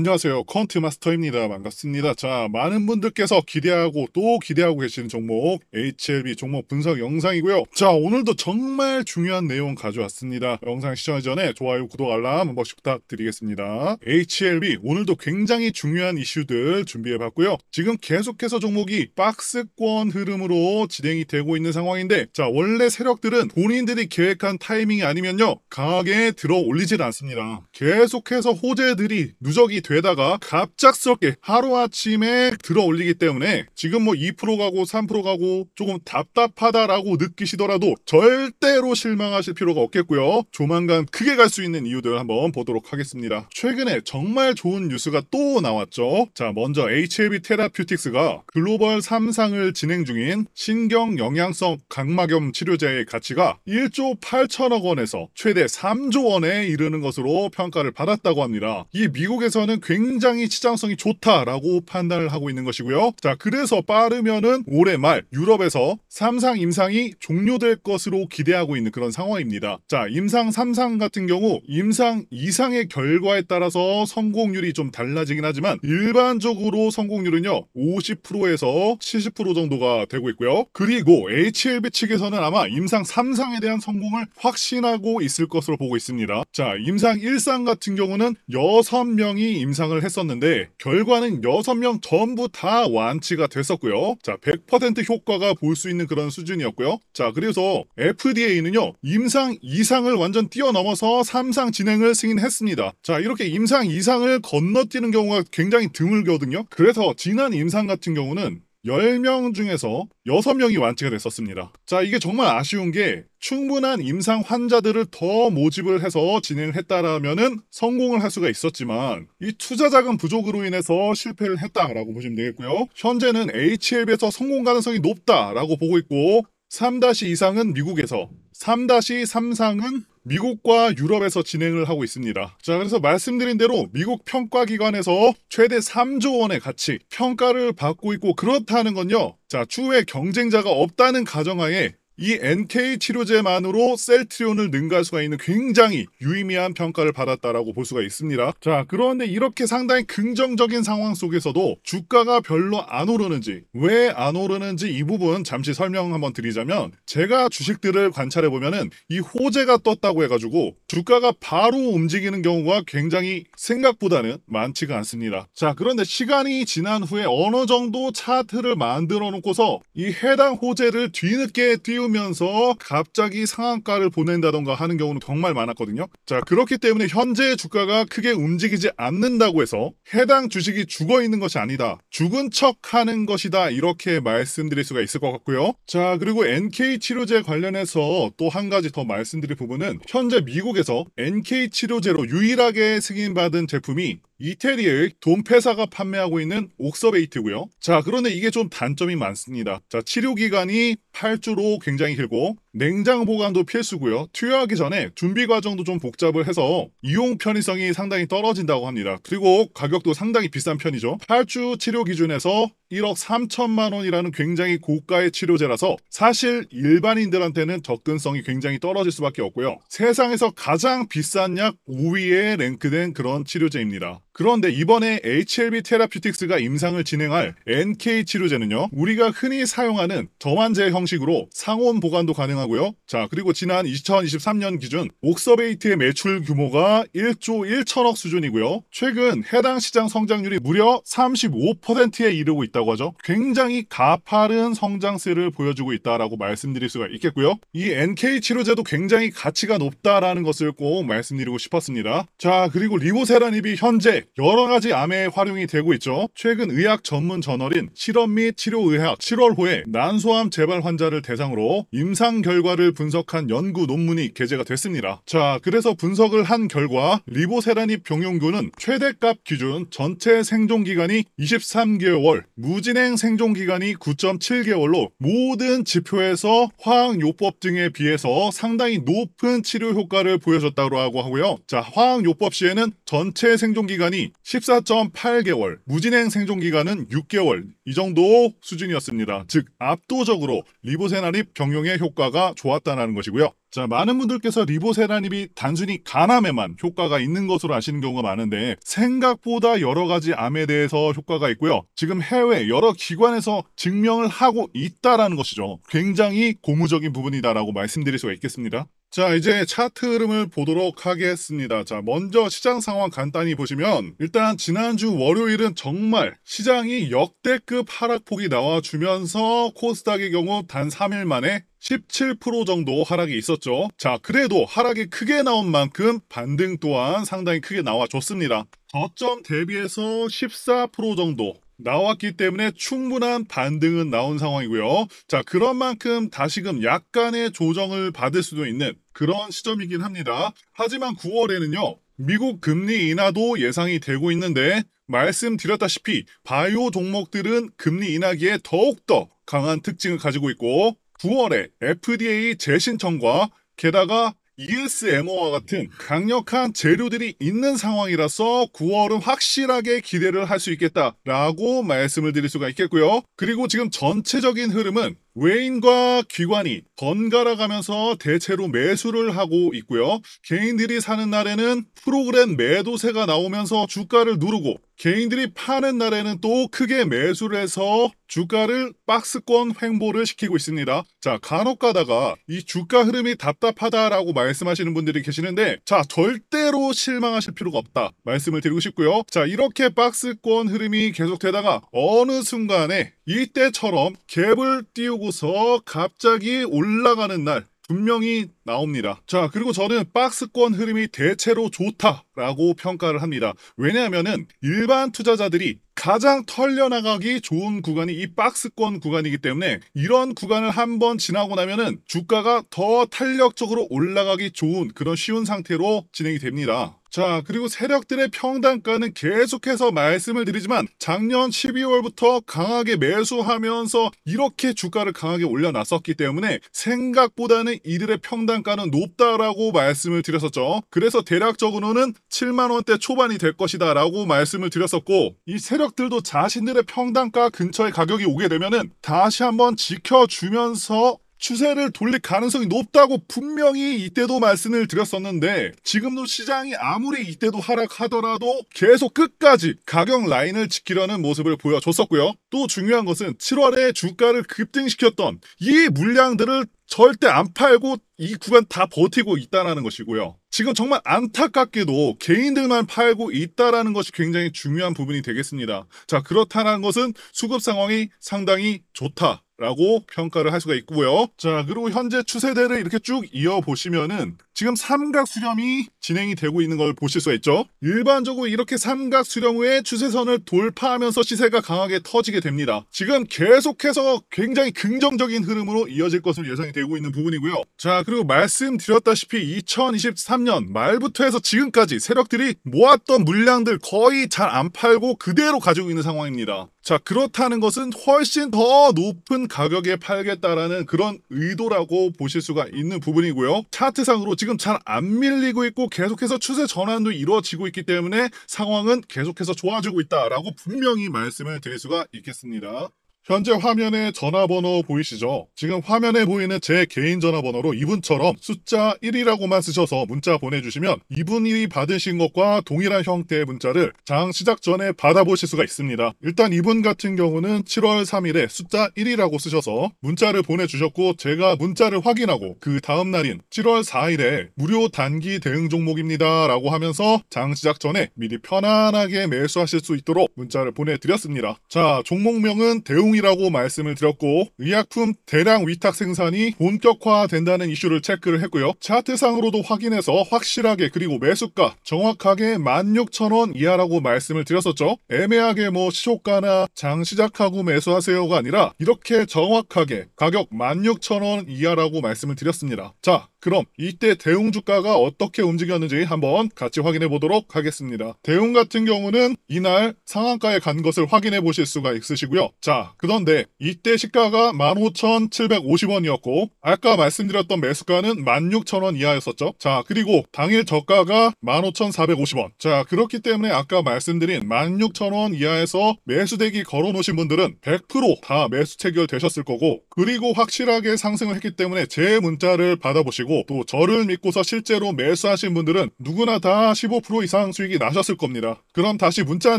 안녕하세요. 퀀트 마스터입니다. 반갑습니다. 자, 많은 분들께서 기대하고 또 기대하고 계시는 종목 HLB 종목 분석 영상이고요. 자, 오늘도 정말 중요한 내용 가져왔습니다. 영상 시청하기 전에 좋아요, 구독, 알람 한 번씩 부탁드리겠습니다. HLB 오늘도 굉장히 중요한 이슈들 준비해봤고요. 지금 계속해서 종목이 박스권 흐름으로 진행이 되고 있는 상황인데, 자, 원래 세력들은 본인들이 계획한 타이밍이 아니면요 강하게 들어 올리질 않습니다. 계속해서 호재들이 누적이 되다가 갑작스럽게 하루아침에 들어 올리기 때문에 지금 뭐 2% 가고 3% 가고 조금 답답하다라고 느끼시더라도 절대로 실망하실 필요가 없겠고요. 조만간 크게 갈 수 있는 이유들 한번 보도록 하겠습니다. 최근에 정말 좋은 뉴스가 또 나왔죠. 자, 먼저 HLB 테라퓨틱스가 글로벌 3상을 진행 중인 신경 영양성 각막염 치료제의 가치가 1조 8천억 원에서 최대 3조 원에 이르는 것으로 평가를 받았다고 합니다. 이 미국에서는 굉장히 시장성이 좋다라고 판단을 하고 있는 것이고요. 자, 그래서 빠르면은 올해 말 유럽에서 3상 임상이 종료될 것으로 기대하고 있는 그런 상황입니다. 자, 임상 3상 같은 경우 임상 2상의 결과에 따라서 성공률이 좀 달라지긴 하지만 일반적으로 성공률은요 50%에서 70% 정도가 되고 있고요. 그리고 HLB 측에서는 아마 임상 3상에 대한 성공을 확신하고 있을 것으로 보고 있습니다. 자, 임상 1상 같은 경우는 6명이 임상을 했었는데 결과는 6명 전부 다 완치가 됐었고요. 자, 100% 효과가 볼 수 있는 그런 수준이었고요. 자, 그래서 FDA는요 임상 2상을 완전 뛰어넘어서 3상 진행을 승인했습니다. 자, 이렇게 임상 2상을 건너뛰는 경우가 굉장히 드물거든요. 그래서 지난 임상 같은 경우는 10명 중에서 6명이 완치가 됐었습니다. 자, 이게 정말 아쉬운 게 충분한 임상 환자들을 더 모집을 해서 진행을 했다라면은 성공을 할 수가 있었지만 이 투자 자금 부족으로 인해서 실패를 했다라고 보시면 되겠고요. 현재는 HLB에서 성공 가능성이 높다라고 보고 있고 3-2상은 미국에서 3-3상은 미국과 유럽에서 진행을 하고 있습니다. 자, 그래서 말씀드린 대로 미국 평가기관에서 최대 3조 원의 가치 평가를 받고 있고 그렇다는 건요. 자, 추후에 경쟁자가 없다는 가정하에 이 NK 치료제만으로 셀트리온을 능가할 수가 있는 굉장히 유의미한 평가를 받았다라고 볼 수가 있습니다. 자, 그런데 이렇게 상당히 긍정적인 상황 속에서도 주가가 별로 안 오르는지, 왜 안 오르는지 이 부분 잠시 설명 한번 드리자면, 제가 주식들을 관찰해 보면은 이 호재가 떴다고 해가지고 주가가 바로 움직이는 경우가 굉장히 생각보다는 많지가 않습니다. 자, 그런데 시간이 지난 후에 어느 정도 차트를 만들어 놓고서 이 해당 호재를 뒤늦게 띄우면서 갑자기 상한가를 보낸다던가 하는 경우는 정말 많았거든요. 자, 그렇기 때문에 현재 주가가 크게 움직이지 않는다고 해서 해당 주식이 죽어 있는 것이 아니다, 죽은 척 하는 것이다, 이렇게 말씀드릴 수가 있을 것 같고요. 자, 그리고 NK 치료제 관련해서 또 한 가지 더 말씀드릴 부분은 현재 미국에서 NK 치료제로 유일하게 승인받은 제품이 이태리의 돈페사가 판매하고 있는 옥서베이트고요. 자, 그런데 이게 좀 단점이 많습니다. 자, 치료기간이 8주로 굉장히 길고 냉장 보관도 필수고요. 투여하기 전에 준비 과정도 좀 복잡을 해서 이용 편의성이 상당히 떨어진다고 합니다. 그리고 가격도 상당히 비싼 편이죠. 8주 치료 기준에서 1억 3천만 원이라는 굉장히 고가의 치료제라서 사실 일반인들한테는 접근성이 굉장히 떨어질 수밖에 없고요. 세상에서 가장 비싼 약 5위에 랭크된 그런 치료제입니다. 그런데 이번에 HLB 테라퓨틱스가 임상을 진행할 NK 치료제는요, 우리가 흔히 사용하는 저만제 형식으로 상온 보관도 가능하고요. 자, 그리고 지난 2023년 기준 옥서베이트의 매출 규모가 1조 1천억 수준이고요. 최근 해당 시장 성장률이 무려 35%에 이르고 있다고 하죠. 굉장히 가파른 성장세를 보여주고 있다라고 말씀드릴 수가 있겠고요. 이 NK 치료제도 굉장히 가치가 높다라는 것을 꼭 말씀드리고 싶었습니다. 자, 그리고 리보세라닙이 현재 여러 가지 암에 활용이 되고 있죠. 최근 의학 전문 저널인 실험 및 치료의학 7월호에 난소암 재발 환자를 대상으로 임상 결과를 분석한 연구 논문이 게재가 됐습니다. 자, 그래서 분석을 한 결과 리보세라닙 병용균은 최대값 기준 전체 생존기간이 23개월, 무진행 생존기간이 9.7개월로 모든 지표에서 화학요법 등에 비해서 상당히 높은 치료 효과를 보여줬다고 하고요. 자, 화학요법 시에는 전체 생존기간이 기간이 14.8개월, 무진행 생존 기간은 6개월 이 정도 수준이었습니다. 즉 압도적으로 리보세라닙 병용의 효과가 좋았다는 것이고요. 자, 많은 분들께서 리보세라닙이 단순히 간암에만 효과가 있는 것으로 아시는 경우가 많은데 생각보다 여러 가지 암에 대해서 효과가 있고요. 지금 해외 여러 기관에서 증명을 하고 있다라는 것이죠. 굉장히 고무적인 부분이다라고 말씀드릴 수가 있겠습니다. 자, 이제 차트 흐름을 보도록 하겠습니다. 자, 먼저 시장 상황 간단히 보시면 일단 지난주 월요일은 정말 시장이 역대급 하락폭이 나와주면서 코스닥의 경우 단 3일 만에 17% 정도 하락이 있었죠. 자, 그래도 하락이 크게 나온 만큼 반등 또한 상당히 크게 나와줬습니다. 저점 대비해서 14% 정도 나왔기 때문에 충분한 반등은 나온 상황이고요. 자, 그런 만큼 다시금 약간의 조정을 받을 수도 있는 그런 시점이긴 합니다. 하지만 9월에는요, 미국 금리 인하도 예상이 되고 있는데 말씀드렸다시피 바이오 종목들은 금리 인하기에 더욱더 강한 특징을 가지고 있고 9월에 FDA 재신청과 게다가 ESMO와 같은 강력한 재료들이 있는 상황이라서 9월은 확실하게 기대를 할 수 있겠다라고 말씀을 드릴 수가 있겠고요. 그리고 지금 전체적인 흐름은 외인과 기관이 번갈아 가면서 대체로 매수를 하고 있고요. 개인들이 사는 날에는 프로그램 매도세가 나오면서 주가를 누르고 개인들이 파는 날에는 또 크게 매수를 해서 주가를 박스권 횡보를 시키고 있습니다. 자, 간혹 가다가 이 주가 흐름이 답답하다라고 말씀하시는 분들이 계시는데 자, 절대로 실망하실 필요가 없다 말씀을 드리고 싶고요. 자, 이렇게 박스권 흐름이 계속되다가 어느 순간에 이때처럼 갭을 띄우고서 갑자기 올라가는 날 분명히 나옵니다. 자, 그리고 저는 박스권 흐름이 대체로 좋다라고 평가를 합니다. 왜냐하면은 일반 투자자들이 가장 털려나가기 좋은 구간이 이 박스권 구간이기 때문에 이런 구간을 한번 지나고 나면은 주가가 더 탄력적으로 올라가기 좋은 그런 쉬운 상태로 진행이 됩니다. 자, 그리고 세력들의 평단가는 계속해서 말씀을 드리지만 작년 12월부터 강하게 매수하면서 이렇게 주가를 강하게 올려놨었기 때문에 생각보다는 이들의 평단가는 높다라고 말씀을 드렸었죠. 그래서 대략적으로는 7만 원대 초반이 될 것이다 라고 말씀을 드렸었고 이 세력들도 자신들의 평단가 근처의 가격이 오게 되면은 다시 한번 지켜주면서 추세를 돌릴 가능성이 높다고 분명히 이때도 말씀을 드렸었는데 지금도 시장이 아무리 이때도 하락하더라도 계속 끝까지 가격 라인을 지키려는 모습을 보여줬었고요. 또 중요한 것은 7월에 주가를 급등시켰던 이 물량들을 절대 안 팔고 이 구간 다 버티고 있다는 것이고요. 지금 정말 안타깝게도 개인들만 팔고 있다는 것이 굉장히 중요한 부분이 되겠습니다. 자, 그렇다는 것은 수급 상황이 상당히 좋다 라고 평가를 할 수가 있고요. 자, 그리고 현재 추세대를 이렇게 쭉 이어보시면은 지금 삼각 수렴이 진행이 되고 있는 걸 보실 수가 있죠. 일반적으로 이렇게 삼각 수렴 후에 추세선을 돌파하면서 시세가 강하게 터지게 됩니다. 지금 계속해서 굉장히 긍정적인 흐름으로 이어질 것으로 예상이 되고 있는 부분이고요. 자, 그리고 말씀드렸다시피 2023년 말부터 해서 지금까지 세력들이 모았던 물량들 거의 잘 안 팔고 그대로 가지고 있는 상황입니다. 자, 그렇다는 것은 훨씬 더 높은 가격에 팔겠다라는 그런 의도라고 보실 수가 있는 부분이고요. 차트상으로 지금 잘 안 밀리고 있고 계속해서 추세 전환도 이루어지고 있기 때문에 상황은 계속해서 좋아지고 있다라고 분명히 말씀을 드릴 수가 있겠습니다. 현재 화면에 전화번호 보이시죠? 지금 화면에 보이는 제 개인 전화번호로 이분처럼 숫자 1이라고만 쓰셔서 문자 보내주시면 이분이 받으신 것과 동일한 형태의 문자를 장 시작 전에 받아보실 수가 있습니다. 일단 이분 같은 경우는 7월 3일에 숫자 1이라고 쓰셔서 문자를 보내주셨고 제가 문자를 확인하고 그 다음 날인 7월 4일에 무료 단기 대응 종목입니다 라고 하면서 장 시작 전에 미리 편안하게 매수하실 수 있도록 문자를 보내드렸습니다. 자, 종목명은 대웅이라고 말씀을 드렸고 의약품 대량 위탁 생산이 본격화된다는 이슈를 체크를 했고요. 차트상으로도 확인해서 확실하게 그리고 매수가 정확하게 16,000원 이하라고 말씀을 드렸었죠. 애매하게 뭐 시초가나 장 시작하고 매수하세요가 아니라 이렇게 정확하게 가격 16,000원 이하라고 말씀을 드렸습니다. 자, 그럼 이때 대웅 주가가 어떻게 움직였는지 한번 같이 확인해 보도록 하겠습니다. 대웅 같은 경우는 이날 상한가에 간 것을 확인해 보실 수가 있으시고요. 자, 그런데 이때 시가가 15,750원이었고 아까 말씀드렸던 매수가는 16,000원 이하였었죠. 자, 그리고 당일 저가가 15,450원. 자, 그렇기 때문에 아까 말씀드린 16,000원 이하에서 매수대기 걸어놓으신 분들은 100% 다 매수 체결되셨을 거고, 그리고 확실하게 상승을 했기 때문에 제 문자를 받아보시고 또 저를 믿고서 실제로 매수하신 분들은 누구나 다 15% 이상 수익이 나셨을 겁니다. 그럼 다시 문자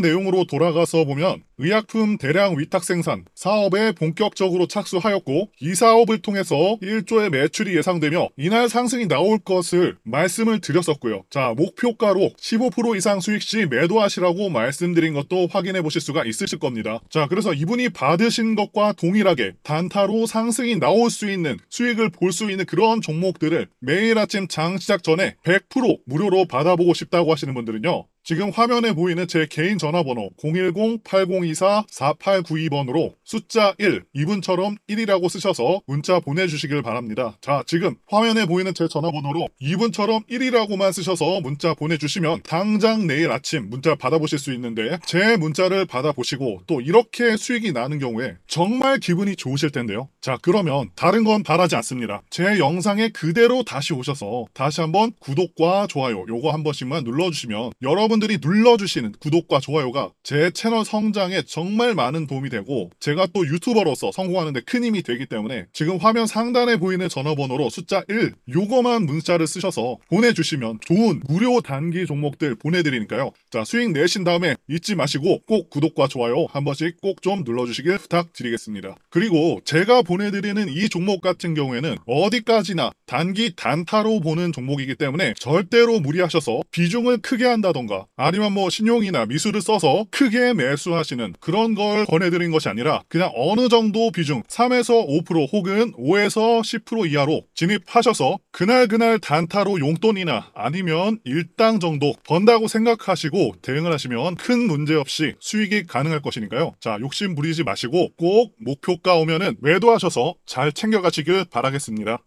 내용으로 돌아가서 보면 의약품 대량 위탁 생산 사업에 본격적으로 착수하였고 이 사업을 통해서 1조의 매출이 예상되며 이날 상승이 나올 것을 말씀을 드렸었고요. 자, 목표가로 15% 이상 수익 시 매도하시라고 말씀드린 것도 확인해 보실 수가 있으실 겁니다. 자, 그래서 이분이 받으신 것과 동일하게 단타로 상승이 나올 수 있는 수익을 볼 수 있는 그런 종목들을 매일 아침 장 시작 전에 100% 무료로 받아보고 싶다고 하시는 분들은요, 지금 화면에 보이는 제 개인 전화번호 010-8024-4892번으로 숫자 1, 이분처럼 1이라고 쓰셔서 문자 보내주시길 바랍니다. 자, 지금 화면에 보이는 제 전화번호로 이분처럼 1이라고만 쓰셔서 문자 보내주시면 당장 내일 아침 문자 받아보실 수 있는데, 제 문자를 받아보시고 또 이렇게 수익이 나는 경우에 정말 기분이 좋으실 텐데요. 자, 그러면 다른 건 바라지 않습니다. 제 영상에 그대로 다시 오셔서 다시 한번 구독과 좋아요 요거 한 번씩만 눌러주시면 여러분들이 눌러주시는 구독과 좋아요가 제 채널 성장에 정말 많은 도움이 되고 제가 또 유튜버로서 성공하는 데 큰 힘이 되기 때문에 지금 화면 상단에 보이는 전화번호로 숫자 1 요거만 문자를 쓰셔서 보내주시면 좋은 무료 단기 종목들 보내드리니까요. 자, 수익 내신 다음에 잊지 마시고 꼭 구독과 좋아요 한 번씩 꼭 좀 눌러주시길 부탁드리겠습니다. 그리고 제가 보내드리는 이 종목 같은 경우에는 어디까지나 단기 단타로 보는 종목이기 때문에 절대로 무리하셔서 비중을 크게 한다던가 아니면 뭐 신용이나 미수를 써서 크게 매수하시는 그런 걸 권해드린 것이 아니라 그냥 어느 정도 비중 3에서 5% 혹은 5에서 10% 이하로 진입하셔서 그날 단타로 용돈이나 아니면 일당 정도 번다고 생각하시고 대응을 하시면 큰 문제 없이 수익이 가능할 것이니까요. 자, 욕심 부리지 마시고 꼭 목표가 오면은 매도하셔서 잘 챙겨가시길 바라겠습니다.